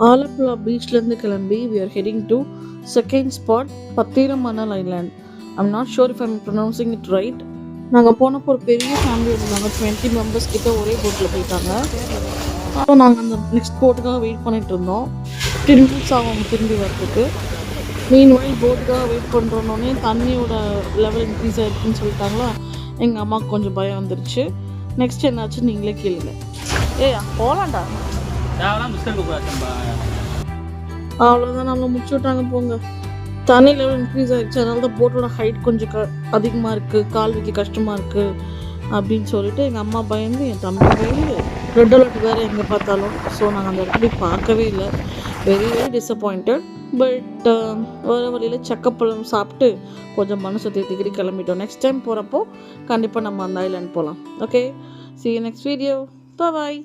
ஆலப்புழா பீச்லேருந்து கிளம்பி we are heading to second spot Pathiramanal island. I'm not sure if I'm pronouncing it right. நாங்கள் போனப்போ ஒரு பெரிய ஃபேமிலி இருந்தாங்க, 20 மெம்பர்ஸ் கிட்ட ஒரே போட்டில் போயிட்டாங்க. அப்போ நாங்கள் அந்த நெக்ஸ்ட் போட்டுக்காக வெயிட் பண்ணிட்டு இருந்தோம். 10 minutes ஆகும் திரும்பி வரதுக்கு. மீன் வாயில் போட்டுக்காக வெயிட் பண்ணுறோன்னே தண்ணியோட லெவல் இன்க்ரீஸ் ஆகிருக்குன்னு சொல்லிட்டாங்களா. எங்கள் அம்மாவுக்கு கொஞ்சம் பயம் வந்துருச்சு. நெக்ஸ்ட் என்னாச்சு நீங்களே கேளுங்க. போகலாண்டா, அவ்வளோதான், நம்ம முடிச்சு விட்டாங்க போங்க. தண்ணி லெவல் இன்க்ரீஸ் ஆகிடுச்சு, அதனால தான் போட்டோட ஹைட் கொஞ்சம் அதிகமாக இருக்குது, கால் வைக்க கஷ்டமாக இருக்குது அப்படின்னு சொல்லிட்டு எங்கள் அம்மா பயந்து, என் தம்பி பயந்து, ரெட் அலர்ட் வேறு எங்கே பார்த்தாலும். ஸோ நாங்கள் அந்த இடத்துல பார்க்கவே இல்லை. Very very disappointed. பட் வர வழியில் சக்கப்பழம் சாப்பிட்டு கொஞ்சம் மனசை தேத்திக்கிட்டு கிளம்பிட்டோம். நெக்ஸ்ட் டைம் போகிறப்போ கண்டிப்பாக நம்ம அந்த ஐலாண்ட் போகலாம். Okay, see you next video. Bye bye.